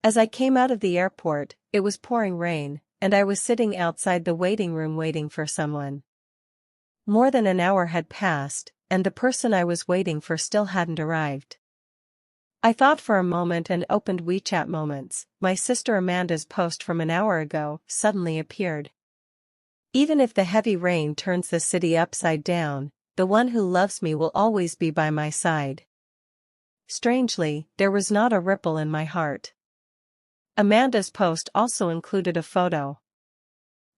As I came out of the airport, it was pouring rain, and I was sitting outside the waiting room waiting for someone. More than an hour had passed, and the person I was waiting for still hadn't arrived. I thought for a moment and opened WeChat Moments. My sister Amanda's post from an hour ago suddenly appeared. Even if the heavy rain turns the city upside down, the one who loves me will always be by my side. Strangely, there was not a ripple in my heart. Amanda's post also included a photo.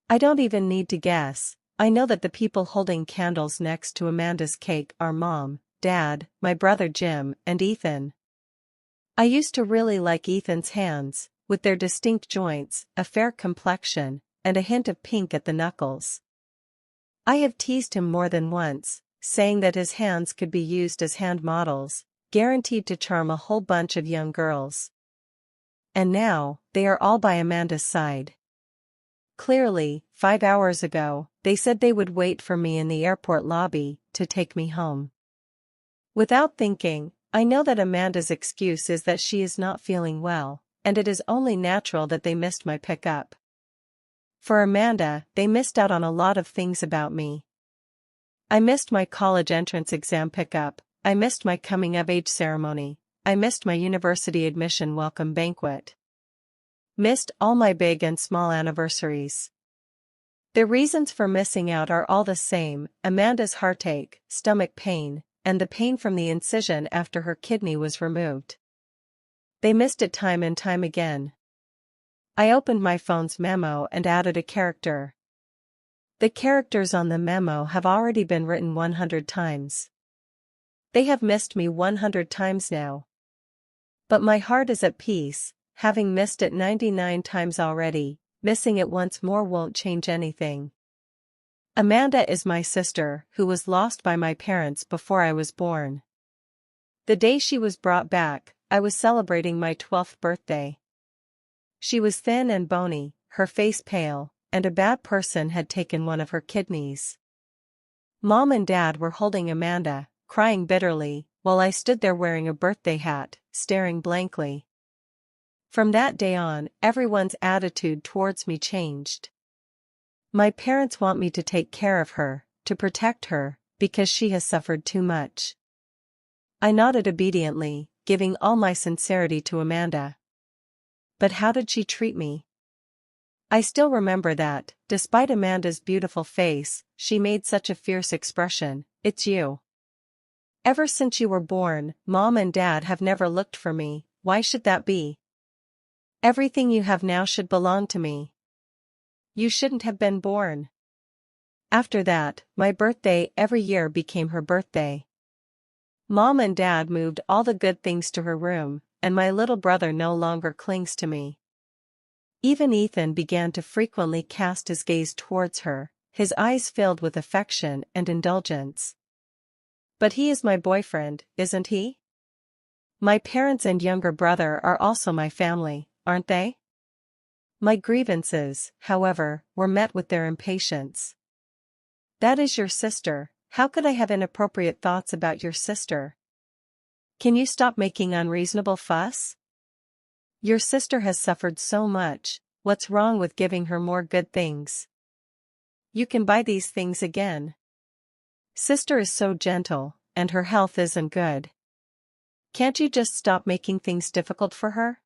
I don't even need to guess. I know that the people holding candles next to Amanda's cake are Mom, Dad, my brother Jim, and Ethan. I used to really like Ethan's hands, with their distinct joints, a fair complexion, and a hint of pink at the knuckles. I have teased him more than once, saying that his hands could be used as hand models, guaranteed to charm a whole bunch of young girls. And now, they are all by Amanda's side. Clearly, 5 hours ago, they said they would wait for me in the airport lobby to take me home. Without thinking, I know that Amanda's excuse is that she is not feeling well, and it is only natural that they missed my pickup. For Amanda, they missed out on a lot of things about me. I missed my college entrance exam pickup, I missed my coming-of-age ceremony, I missed my university admission welcome banquet. Missed all my big and small anniversaries. The reasons for missing out are all the same: Amanda's heartache, stomach pain, and the pain from the incision after her kidney was removed. They missed it time and time again. I opened my phone's memo and added a character. The characters on the memo have already been written 100 times. They have missed me 100 times now. But my heart is at peace, having missed it 99 times already. Missing it once more won't change anything. Amanda is my sister, who was lost by my parents before I was born. The day she was brought back, I was celebrating my 12th birthday. She was thin and bony, her face pale, and a bad person had taken one of her kidneys. Mom and Dad were holding Amanda, crying bitterly, while I stood there wearing a birthday hat, staring blankly. From that day on, everyone's attitude towards me changed. My parents want me to take care of her, to protect her, because she has suffered too much. I nodded obediently, giving all my sincerity to Amanda. But how did she treat me? I still remember that, despite Amanda's beautiful face, she made such a fierce expression. "It's you. Ever since you were born, Mom and Dad have never looked for me. Why should that be? Everything you have now should belong to me. You shouldn't have been born." After that, my birthday every year became her birthday. Mom and Dad moved all the good things to her room, and my little brother no longer clings to me. Even Ethan began to frequently cast his gaze towards her, his eyes filled with affection and indulgence. But he is my boyfriend, isn't he? My parents and younger brother are also my family, aren't they? My grievances, however, were met with their impatience. "That is your sister. How could I have inappropriate thoughts about your sister? Can you stop making unreasonable fuss? Your sister has suffered so much, what's wrong with giving her more good things? You can buy these things again. Sister is so gentle, and her health isn't good. Can't you just stop making things difficult for her?"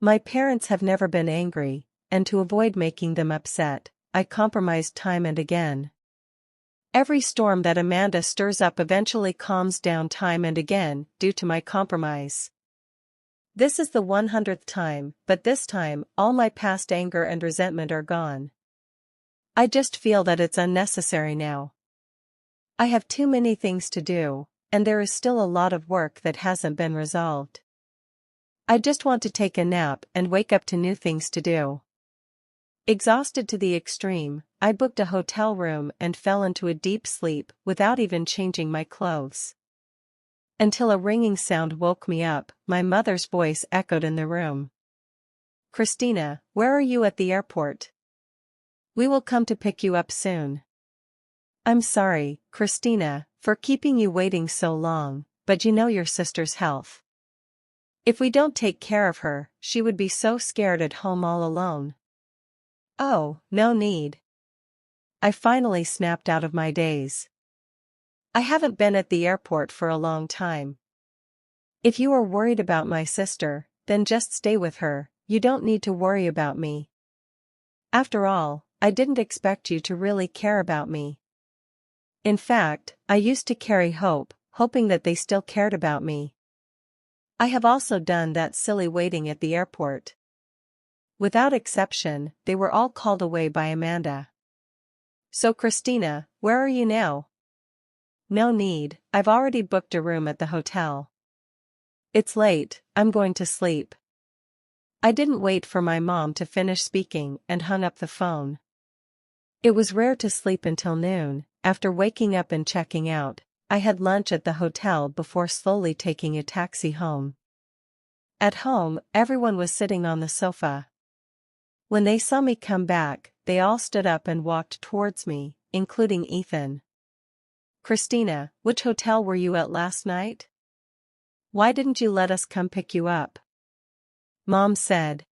My parents have never been angry, and to avoid making them upset, I compromised time and again. Every storm that Amanda stirs up eventually calms down time and again, due to my compromise. This is the 100th time, but this time, all my past anger and resentment are gone. I just feel that it's unnecessary now. I have too many things to do, and there is still a lot of work that hasn't been resolved. I just want to take a nap and wake up to new things to do. Exhausted to the extreme, I booked a hotel room and fell into a deep sleep without even changing my clothes. Until a ringing sound woke me up, my mother's voice echoed in the room. "Christina, where are you at the airport? We will come to pick you up soon." "I'm sorry, Christina, for keeping you waiting so long, but you know your sister's health. If we don't take care of her, she would be so scared at home all alone. Oh, no need. I finally snapped out of my daze. I haven't been at the airport for a long time. If you are worried about my sister, then just stay with her, you don't need to worry about me. After all, I didn't expect you to really care about me. In fact, I used to carry hope, hoping that they still cared about me. I have also done that silly waiting at the airport. Without exception, they were all called away by Amanda. So Christina, where are you now? No need, I've already booked a room at the hotel. It's late, I'm going to sleep. I didn't wait for my mom to finish speaking and hung up the phone. It was rare to sleep until noon. After waking up and checking out, I had lunch at the hotel before slowly taking a taxi home. At home, everyone was sitting on the sofa. When they saw me come back, they all stood up and walked towards me, including Ethan. Christina, which hotel were you at last night? Why didn't you let us come pick you up? Mom said.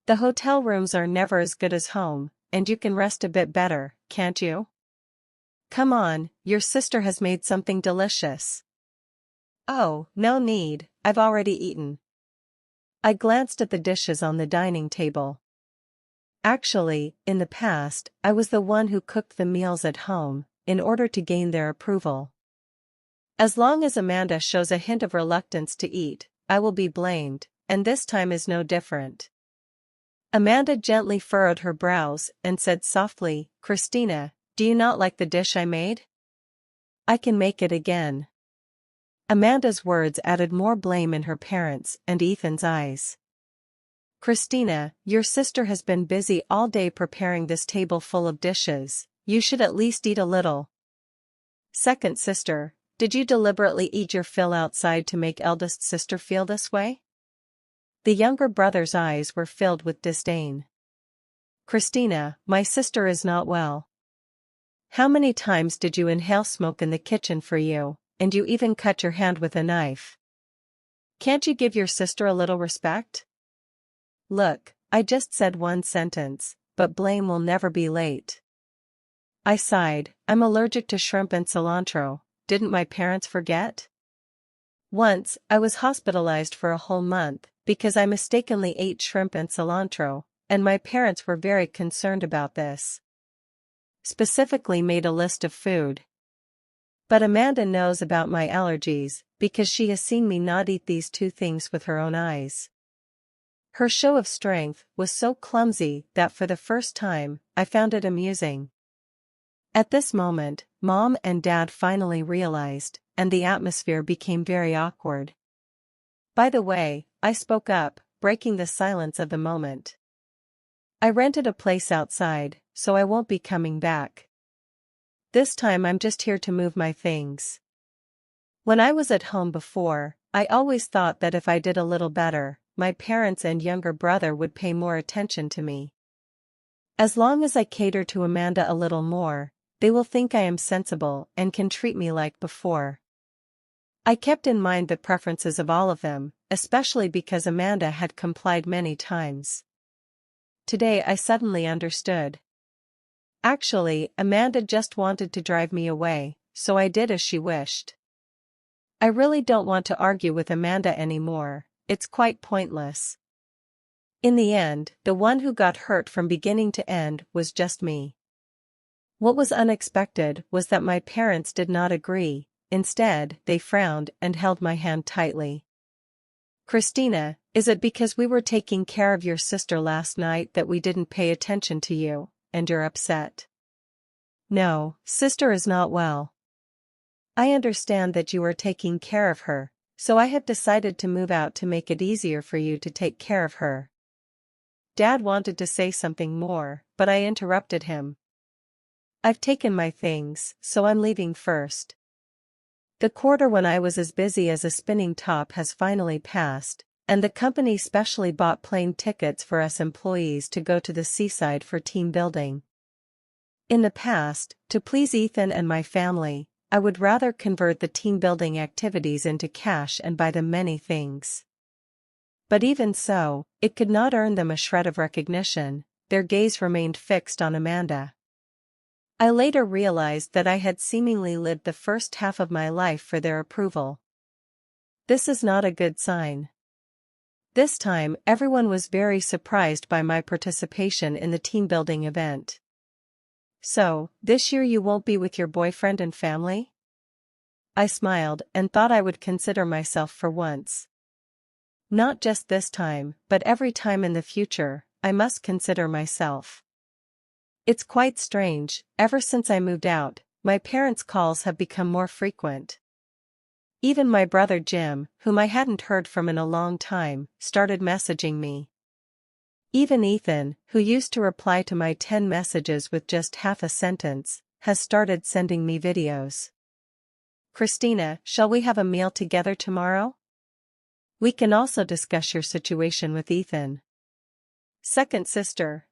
The hotel rooms are never as good as home, and you can rest a bit better, can't you? Come on, your sister has made something delicious. Oh, no need, I've already eaten. I glanced at the dishes on the dining table. Actually, in the past, I was the one who cooked the meals at home, in order to gain their approval. As long as Amanda shows a hint of reluctance to eat, I will be blamed, and this time is no different. Amanda gently furrowed her brows and said softly, Christina, do you not like the dish I made? I can make it again. Amanda's words added more blame in her parents' and Ethan's eyes. Christina, your sister has been busy all day preparing this table full of dishes, you should at least eat a little. Second sister, did you deliberately eat your fill outside to make eldest sister feel this way? The younger brother's eyes were filled with disdain. Christina, my sister is not well. How many times did you inhale smoke in the kitchen for you, and you even cut your hand with a knife? Can't you give your sister a little respect? Look, I just said one sentence, but blame will never be late. I sighed, I'm allergic to shrimp and cilantro, didn't my parents forget? Once, I was hospitalized for a whole month, because I mistakenly ate shrimp and cilantro, and my parents were very concerned about this. Specifically made a list of food. But Amanda knows about my allergies, because she has seen me not eat these two things with her own eyes. Her show of strength was so clumsy that for the first time, I found it amusing. At this moment, Mom and Dad finally realized, and the atmosphere became very awkward. By the way, I spoke up, breaking the silence of the moment. I rented a place outside, so I won't be coming back. This time I'm just here to move my things. When I was at home before, I always thought that if I did a little better, my parents and younger brother would pay more attention to me. As long as I cater to Amanda a little more, they will think I am sensible and can treat me like before. I kept in mind the preferences of all of them, especially because Amanda had complied many times. Today I suddenly understood. Actually, Amanda just wanted to drive me away, so I did as she wished. I really don't want to argue with Amanda anymore, it's quite pointless. In the end, the one who got hurt from beginning to end was just me. What was unexpected was that my parents did not agree, instead, they frowned and held my hand tightly. Christina, is it because we were taking care of your sister last night that we didn't pay attention to you, and you're upset? No, sister is not well. I understand that you are taking care of her, so I have decided to move out to make it easier for you to take care of her. Dad wanted to say something more, but I interrupted him. I've taken my things, so I'm leaving first. The quarter when I was as busy as a spinning top has finally passed, and the company specially bought plane tickets for us employees to go to the seaside for team building. In the past, to please Ethan and my family, I would rather convert the team building activities into cash and buy them many things. But even so, it could not earn them a shred of recognition. Their gaze remained fixed on Amanda. I later realized that I had seemingly lived the first half of my life for their approval. This is not a good sign. This time, everyone was very surprised by my participation in the team-building event. "So, this year you won't be with your boyfriend and family?" I smiled and thought I would consider myself for once. Not just this time, but every time in the future, I must consider myself. It's quite strange, ever since I moved out, my parents' calls have become more frequent. Even my brother Jim, whom I hadn't heard from in a long time, started messaging me. Even Ethan, who used to reply to my 10 messages with just half a sentence, has started sending me videos. "Christina, shall we have a meal together tomorrow? We can also discuss your situation with Ethan." Second sister,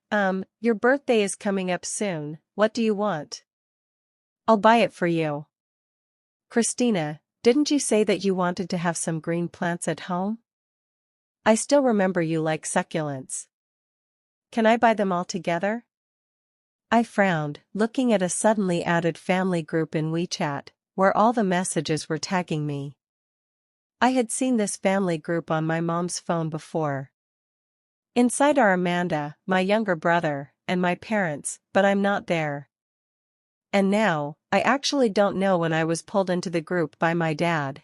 your birthday is coming up soon, what do you want? I'll buy it for you. Christina, didn't you say that you wanted to have some green plants at home? I still remember you like succulents. Can I buy them all together? I frowned, looking at a suddenly added family group in WeChat, where all the messages were tagging me. I had seen this family group on my mom's phone before. Inside are Amanda, my younger brother, and my parents, but I'm not there. And now, I actually don't know when I was pulled into the group by my dad.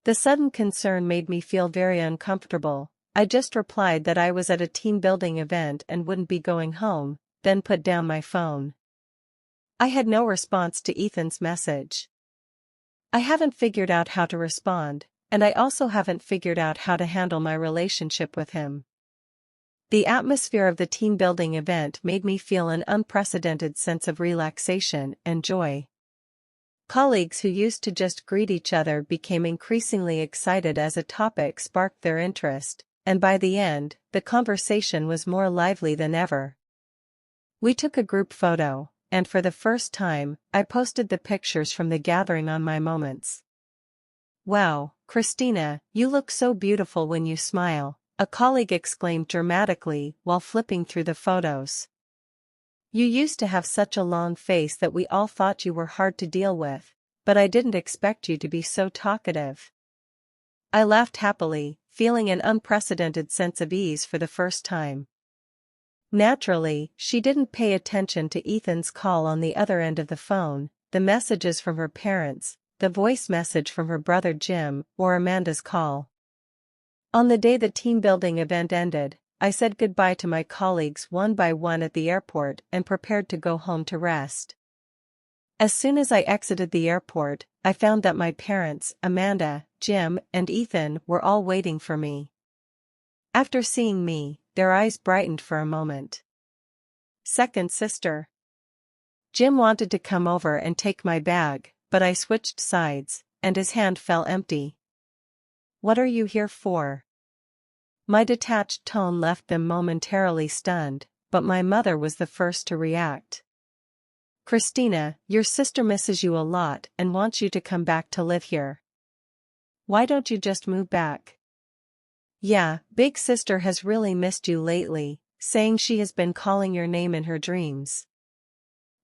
The sudden concern made me feel very uncomfortable. I just replied that I was at a team-building event and wouldn't be going home, then put down my phone. I had no response to Ethan's message. I haven't figured out how to respond, and I also haven't figured out how to handle my relationship with him. The atmosphere of the team-building event made me feel an unprecedented sense of relaxation and joy. Colleagues who used to just greet each other became increasingly excited as a topic sparked their interest, and by the end, the conversation was more lively than ever. We took a group photo, and for the first time, I posted the pictures from the gathering on my moments. "Wow, Christina, you look so beautiful when you smile," a colleague exclaimed dramatically while flipping through the photos. "You used to have such a long face that we all thought you were hard to deal with, but I didn't expect you to be so talkative." I laughed happily, feeling an unprecedented sense of ease for the first time. Naturally, she didn't pay attention to Ethan's call on the other end of the phone, the messages from her parents, the voice message from her brother Jim, or Amanda's call. On the day the team-building event ended, I said goodbye to my colleagues one by one at the airport and prepared to go home to rest. As soon as I exited the airport, I found that my parents, Amanda, Jim, and Ethan were all waiting for me. After seeing me, their eyes brightened for a moment. Second sister. Jim wanted to come over and take my bag, but I switched sides, and his hand fell empty. "What are you here for?" My detached tone left them momentarily stunned, but my mother was the first to react. "Christina, your sister misses you a lot and wants you to come back to live here. Why don't you just move back?" "Yeah, big sister has really missed you lately, saying she has been calling your name in her dreams."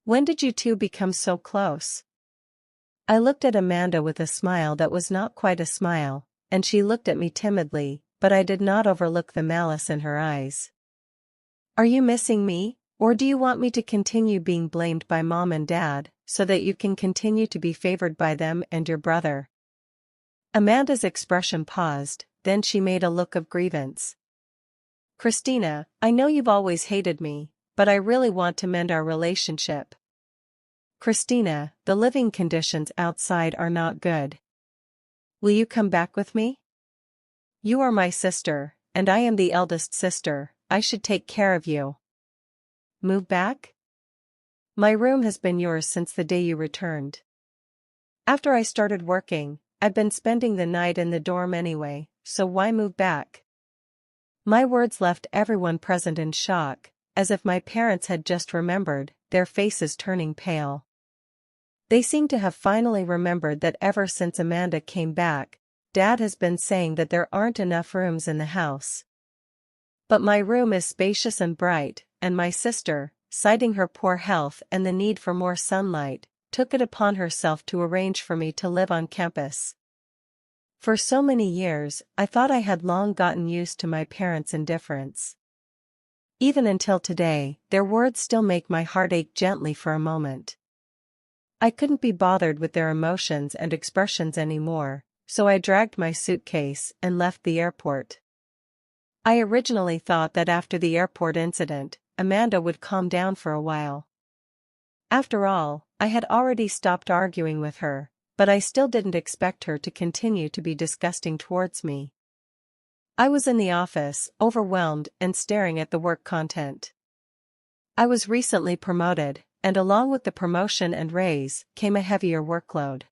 "When did you two become so close?" I looked at Amanda with a smile that was not quite a smile, and she looked at me timidly, but I did not overlook the malice in her eyes. "Are you missing me, or do you want me to continue being blamed by mom and dad, so that you can continue to be favored by them and your brother?" Amanda's expression paused, then she made a look of grievance. "Christina, I know you've always hated me, but I really want to mend our relationship. Christina, the living conditions outside are not good. Will you come back with me? You are my sister, and I am the eldest sister, I should take care of you. Move back? My room has been yours since the day you returned. After I started working, I've been spending the night in the dorm anyway, so why move back?" My words left everyone present in shock, as if my parents had just remembered, their faces turning pale. They seemed to have finally remembered that ever since Amanda came back, Dad has been saying that there aren't enough rooms in the house. But my room is spacious and bright, and my sister, citing her poor health and the need for more sunlight, took it upon herself to arrange for me to live on campus. For so many years, I thought I had long gotten used to my parents' indifference. Even until today, their words still make my heart ache gently for a moment. I couldn't be bothered with their emotions and expressions anymore, so I dragged my suitcase and left the airport. I originally thought that after the airport incident, Amanda would calm down for a while. After all, I had already stopped arguing with her, but I still didn't expect her to continue to be disgusting towards me. I was in the office, overwhelmed and staring at the work content. I was recently promoted, and along with the promotion and raise came a heavier workload.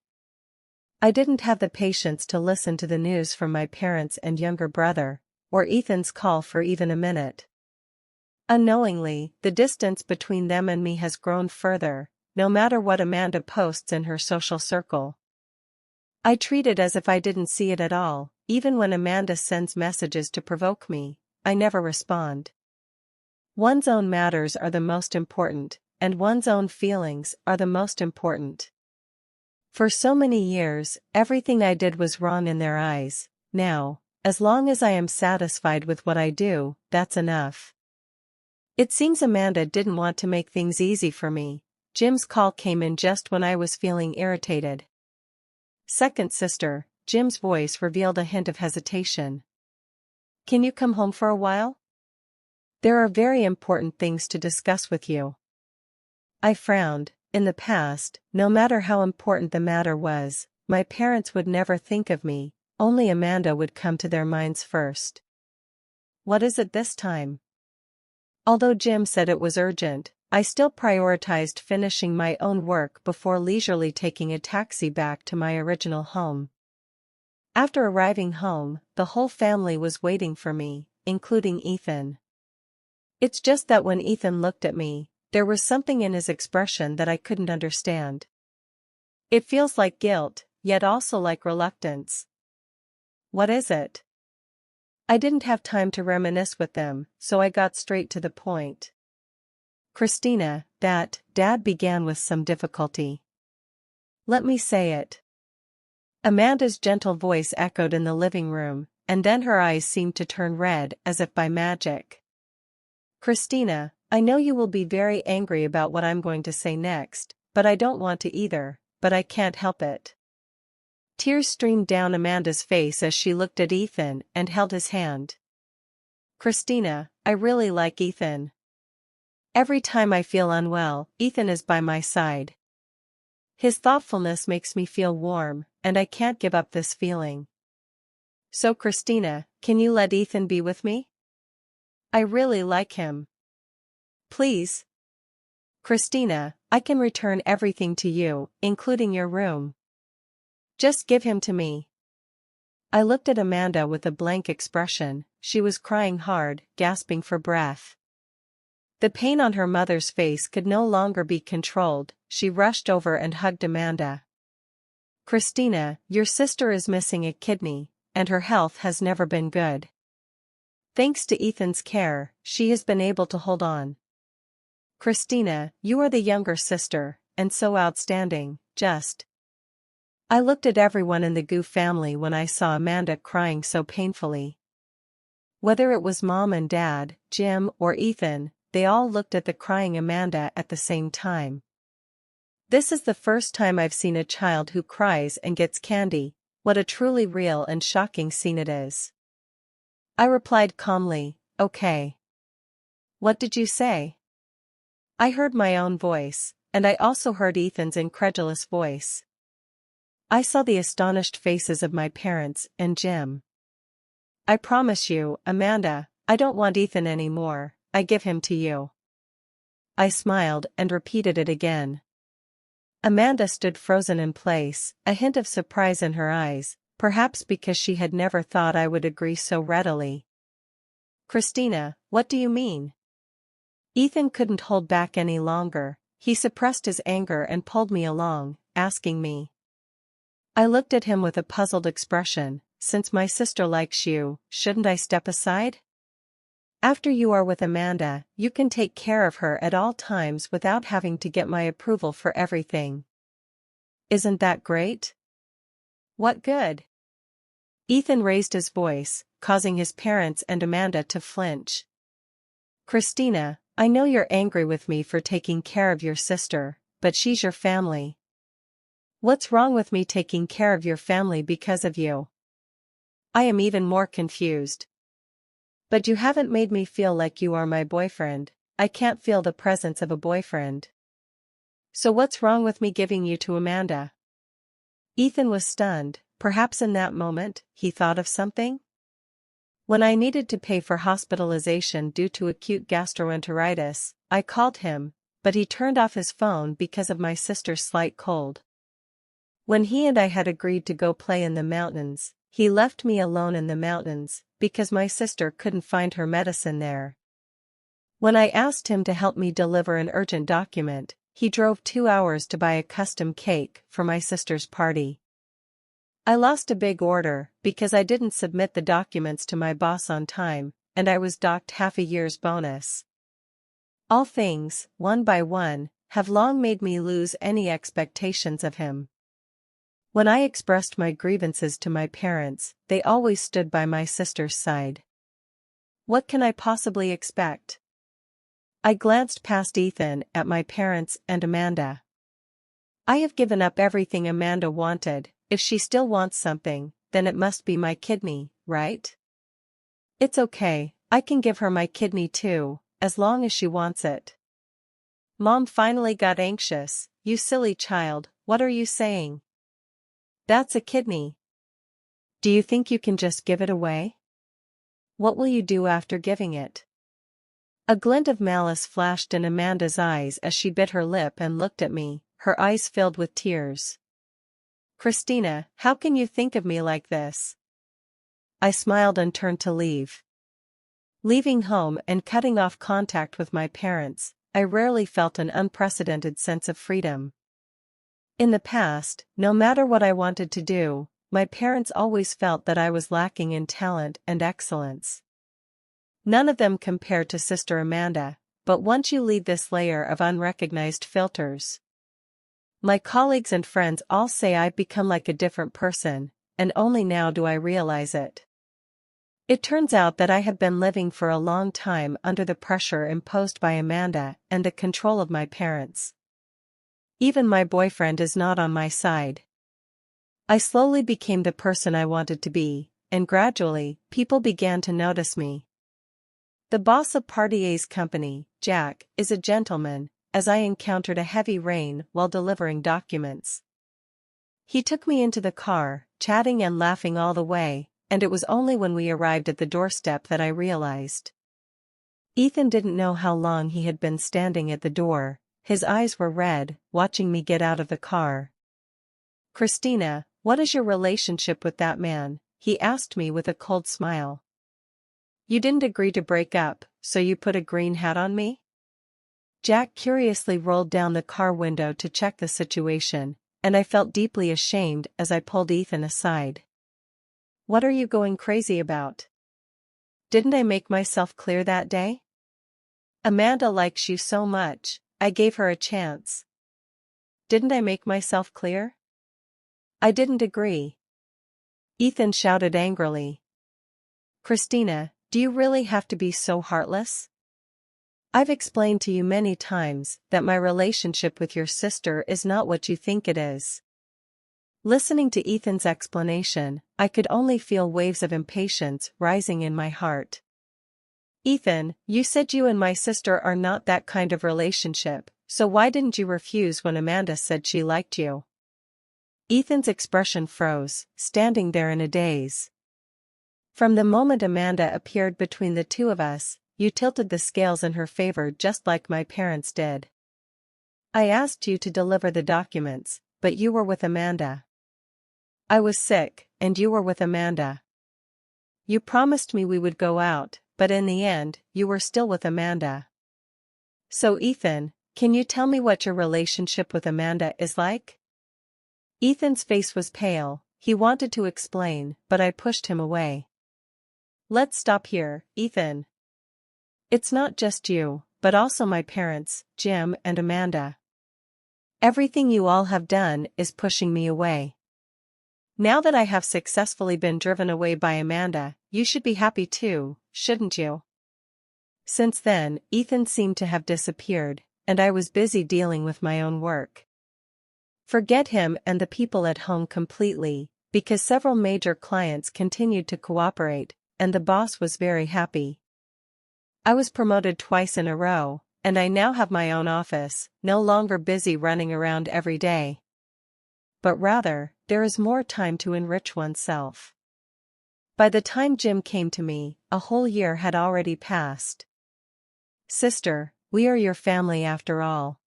I didn't have the patience to listen to the news from my parents and younger brother, or Ethan's call for even a minute. Unknowingly, the distance between them and me has grown further, no matter what Amanda posts in her social circle. I treat it as if I didn't see it at all. Even when Amanda sends messages to provoke me, I never respond. One's own matters are the most important, and one's own feelings are the most important. For so many years, everything I did was wrong in their eyes. Now, as long as I am satisfied with what I do, that's enough. It seems Amanda didn't want to make things easy for me. Jim's call came in just when I was feeling irritated. Second sister, Jim's voice revealed a hint of hesitation. Can you come home for a while? There are very important things to discuss with you. I frowned. In the past, no matter how important the matter was, my parents would never think of me, only Amanda would come to their minds first. What is it this time? Although Jim said it was urgent, I still prioritized finishing my own work before leisurely taking a taxi back to my original home. After arriving home, the whole family was waiting for me, including Ethan. It's just that when Ethan looked at me, there was something in his expression that I couldn't understand. It feels like guilt, yet also like reluctance. What is it? I didn't have time to reminisce with them, so I got straight to the point. Christina, that, Dad began with some difficulty. Let me say it. Amanda's gentle voice echoed in the living room, and then her eyes seemed to turn red as if by magic. Christina, I know you will be very angry about what I'm going to say next, but I don't want to either, but I can't help it. Tears streamed down Amanda's face as she looked at Ethan and held his hand. Christina, I really like Ethan. Every time I feel unwell, Ethan is by my side. His thoughtfulness makes me feel warm, and I can't give up this feeling. So Christina, can you let Ethan be with me? I really like him. Please. Christina, I can return everything to you, including your room. Just give him to me. I looked at Amanda with a blank expression. She was crying hard, gasping for breath. The pain on her mother's face could no longer be controlled. She rushed over and hugged Amanda. Christina, your sister is missing a kidney, and her health has never been good. Thanks to Ethan's care, she has been able to hold on. Christina, you are the younger sister, and so outstanding, just. I looked at everyone in the Gu family when I saw Amanda crying so painfully. Whether it was Mom and Dad, Jim, or Ethan, they all looked at the crying Amanda at the same time. This is the first time I've seen a child who cries and gets candy. What a truly real and shocking scene it is. I replied calmly, okay. What did you say? I heard my own voice, and I also heard Ethan's incredulous voice. I saw the astonished faces of my parents and Jim. I promise you, Amanda, I don't want Ethan anymore. I give him to you. I smiled and repeated it again. Amanda stood frozen in place, a hint of surprise in her eyes, perhaps because she had never thought I would agree so readily. Christina, what do you mean? Ethan couldn't hold back any longer. He suppressed his anger and pulled me along, asking me. I looked at him with a puzzled expression. since my sister likes you, shouldn't I step aside? After you are with Amanda, you can take care of her at all times without having to get my approval for everything. Isn't that great? What good? Ethan raised his voice, causing his parents and Amanda to flinch. Christina, I know you're angry with me for taking care of your sister, but she's your family. What's wrong with me taking care of your family because of you? I am even more confused. But you haven't made me feel like you are my boyfriend. I can't feel the presence of a boyfriend. So what's wrong with me giving you to Amanda? Ethan was stunned. Perhaps in that moment, he thought of something? When I needed to pay for hospitalization due to acute gastroenteritis, I called him, but he turned off his phone because of my sister's slight cold. When he and I had agreed to go play in the mountains, he left me alone in the mountains, because my sister couldn't find her medicine there. When I asked him to help me deliver an urgent document, he drove 2 hours to buy a custom cake for my sister's party. I lost a big order because I didn't submit the documents to my boss on time, and I was docked half a year's bonus. All things, one by one, have long made me lose any expectations of him. When I expressed my grievances to my parents, they always stood by my sister's side. What can I possibly expect? I glanced past Ethan at my parents and Amanda. I have given up everything Amanda wanted. If she still wants something, then it must be my kidney, right? It's okay, I can give her my kidney too, as long as she wants it. Mom finally got anxious. You silly child, what are you saying? That's a kidney. Do you think you can just give it away? What will you do after giving it? A glint of malice flashed in Amanda's eyes as she bit her lip and looked at me, her eyes filled with tears. Christina, how can you think of me like this? I smiled and turned to leave. Leaving home and cutting off contact with my parents, I rarely felt an unprecedented sense of freedom. In the past, no matter what I wanted to do, my parents always felt that I was lacking in talent and excellence. None of them compared to Sister Amanda, but once you leave this layer of unrecognized filters, my colleagues and friends all say I've become like a different person, and only now do I realize it. It turns out that I have been living for a long time under the pressure imposed by Amanda and the control of my parents. Even my boyfriend is not on my side. I slowly became the person I wanted to be, and gradually, people began to notice me. The boss of Party A's company, Jack, is a gentleman, as I encountered a heavy rain while delivering documents. He took me into the car, chatting and laughing all the way, and it was only when we arrived at the doorstep that I realized. Ethan didn't know how long he had been standing at the door. His eyes were red, watching me get out of the car. Christina, what is your relationship with that man? He asked me with a cold smile. You didn't agree to break up, so you put a green hat on me? Jack curiously rolled down the car window to check the situation, and I felt deeply ashamed as I pulled Ethan aside. What are you going crazy about? Didn't I make myself clear that day? Amanda likes you so much. I gave her a chance. Didn't I make myself clear? I didn't agree. Ethan shouted angrily. Christina, do you really have to be so heartless? I've explained to you many times that my relationship with your sister is not what you think it is. Listening to Ethan's explanation, I could only feel waves of impatience rising in my heart. Ethan, you said you and my sister are not that kind of relationship, so why didn't you refuse when Amanda said she liked you? Ethan's expression froze, standing there in a daze. From the moment Amanda appeared between the two of us, you tilted the scales in her favor just like my parents did. I asked you to deliver the documents, but you were with Amanda. I was sick, and you were with Amanda. You promised me we would go out, but in the end, you were still with Amanda. So Ethan, can you tell me what your relationship with Amanda is like? Ethan's face was pale, He wanted to explain, but I pushed him away. Let's stop here, Ethan. It's not just you, but also my parents, Jim and Amanda. Everything you all have done is pushing me away. Now that I have successfully been driven away by Amanda, you should be happy too, shouldn't you? Since then, Ethan seemed to have disappeared, and I was busy dealing with my own work. Forget him and the people at home completely, because several major clients continued to cooperate, and the boss was very happy. I was promoted twice in a row, and I now have my own office, no longer busy running around every day. But rather, there is more time to enrich oneself. By the time Jim came to me, a whole year had already passed. Sister, we are your family after all.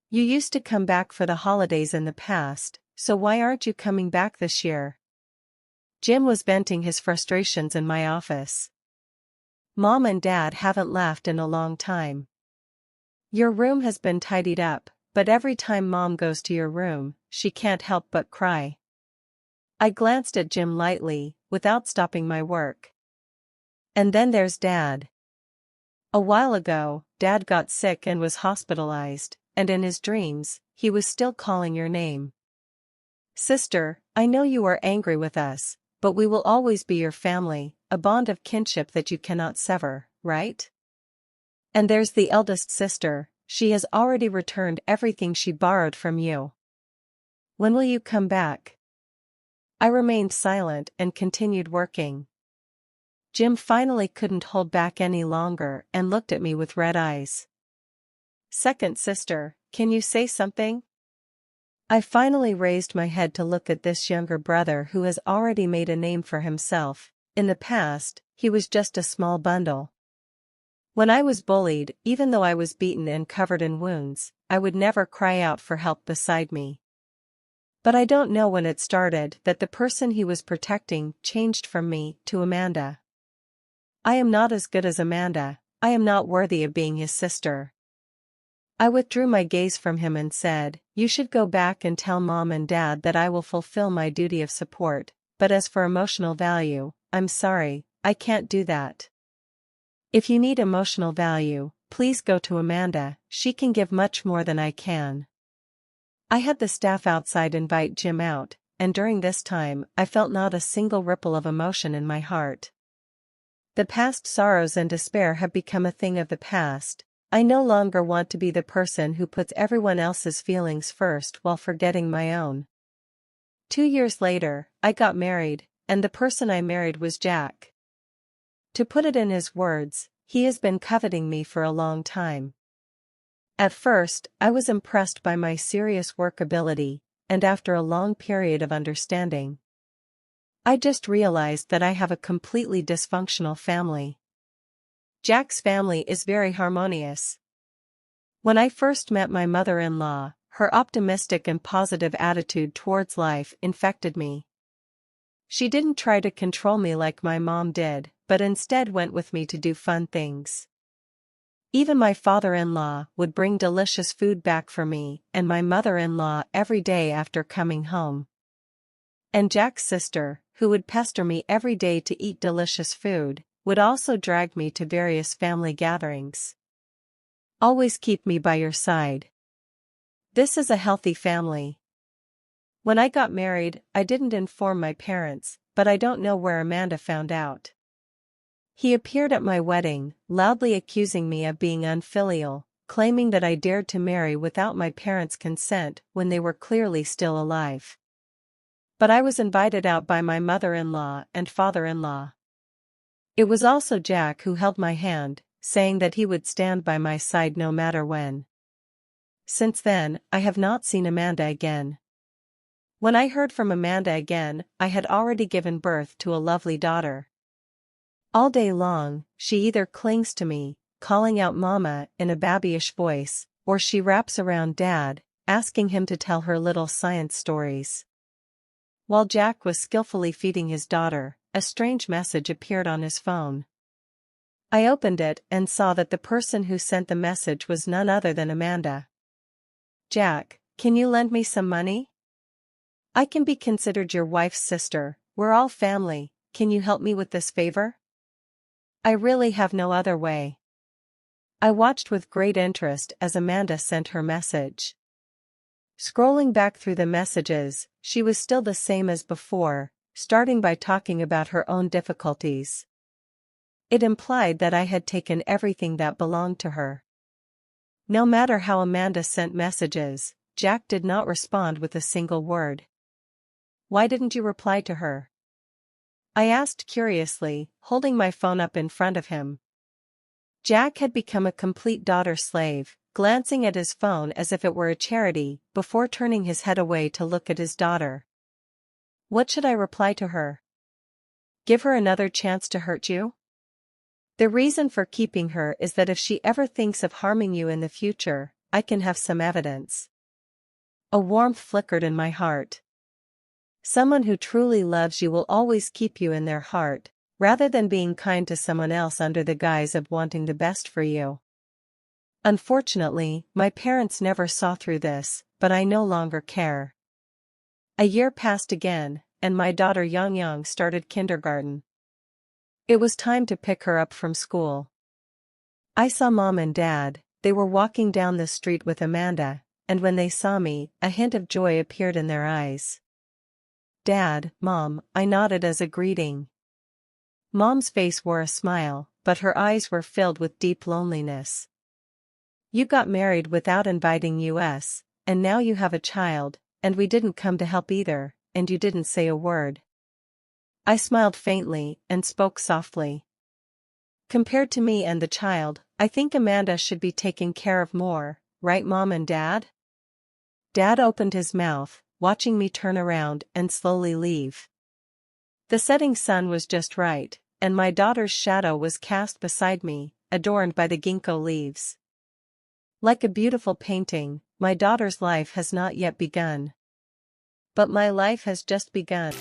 You used to come back for the holidays in the past, so why aren't you coming back this year? Jim was venting his frustrations in my office. Mom and Dad haven't laughed in a long time. Your room has been tidied up, but every time Mom goes to your room, she can't help but cry. I glanced at Jim lightly, without stopping my work. And then there's Dad. A while ago, Dad got sick and was hospitalized, and in his dreams, he was still calling your name. Sister, I know you are angry with us, but we will always be your family, a bond of kinship that you cannot sever, right? And there's the eldest sister, she has already returned everything she borrowed from you. When will you come back? I remained silent and continued working. Jim finally couldn't hold back any longer and looked at me with red eyes. Second sister, can you say something? I finally raised my head to look at this younger brother who has already made a name for himself. In the past, he was just a small bundle. When I was bullied, even though I was beaten and covered in wounds, I would never cry out for help beside me. But I don't know when it started that the person he was protecting changed from me to Amanda. I am not as good as Amanda, I am not worthy of being his sister. I withdrew my gaze from him and said, you should go back and tell Mom and Dad that I will fulfill my duty of support, but as for emotional value, I'm sorry, I can't do that. If you need emotional value, please go to Amanda, she can give much more than I can. I had the staff outside invite Jim out, and during this time I felt not a single ripple of emotion in my heart. The past sorrows and despair have become a thing of the past. I no longer want to be the person who puts everyone else's feelings first while forgetting my own. 2 years later, I got married, and the person I married was Jack. To put it in his words, he has been coveting me for a long time. At first, I was impressed by my serious work ability, and after a long period of understanding, I just realized that I have a completely dysfunctional family. Jack's family is very harmonious. When I first met my mother-in-law, her optimistic and positive attitude towards life infected me. She didn't try to control me like my mom did, but instead went with me to do fun things. Even my father-in-law would bring delicious food back for me and my mother-in-law every day after coming home. And Jack's sister, who would pester me every day to eat delicious food, would also drag me to various family gatherings. Always keep me by your side. This is a healthy family. When I got married, I didn't inform my parents, but I don't know where Amanda found out. He appeared at my wedding, loudly accusing me of being unfilial, claiming that I dared to marry without my parents' consent when they were clearly still alive. But I was invited out by my mother-in-law and father-in-law. It was also Jack who held my hand, saying that he would stand by my side no matter when. Since then, I have not seen Amanda again. When I heard from Amanda again, I had already given birth to a lovely daughter. All day long, she either clings to me, calling out Mama in a babyish voice, or she wraps around Dad, asking him to tell her little science stories. While Jack was skillfully feeding his daughter, a strange message appeared on his phone. I opened it and saw that the person who sent the message was none other than Amanda. Jack, can you lend me some money? I can be considered your wife's sister, we're all family, can you help me with this favor? I really have no other way. I watched with great interest as Amanda sent her message. Scrolling back through the messages, she was still the same as before, starting by talking about her own difficulties. It implied that I had taken everything that belonged to her. No matter how Amanda sent messages, Jack did not respond with a single word. Why didn't you reply to her? I asked curiously, holding my phone up in front of him. Jack had become a complete daughter slave, glancing at his phone as if it were a charity, before turning his head away to look at his daughter. What should I reply to her? Give her another chance to hurt you? The reason for keeping her is that if she ever thinks of harming you in the future, I can have some evidence. A warmth flickered in my heart. Someone who truly loves you will always keep you in their heart, rather than being kind to someone else under the guise of wanting the best for you. Unfortunately, my parents never saw through this, but I no longer care. A year passed again, and my daughter Yang started kindergarten. It was time to pick her up from school. I saw Mom and Dad. They were walking down the street with Amanda, and when they saw me, a hint of joy appeared in their eyes. Dad, Mom, I nodded as a greeting. Mom's face wore a smile, but her eyes were filled with deep loneliness. You got married without inviting us, and now you have a child, and we didn't come to help either, and you didn't say a word. I smiled faintly, and spoke softly. Compared to me and the child, I think Amanda should be taken care of more, right Mom and Dad? Dad opened his mouth, watching me turn around and slowly leave. The setting sun was just right, and my daughter's shadow was cast beside me, adorned by the ginkgo leaves. Like a beautiful painting, my daughter's life has not yet begun. But my life has just begun.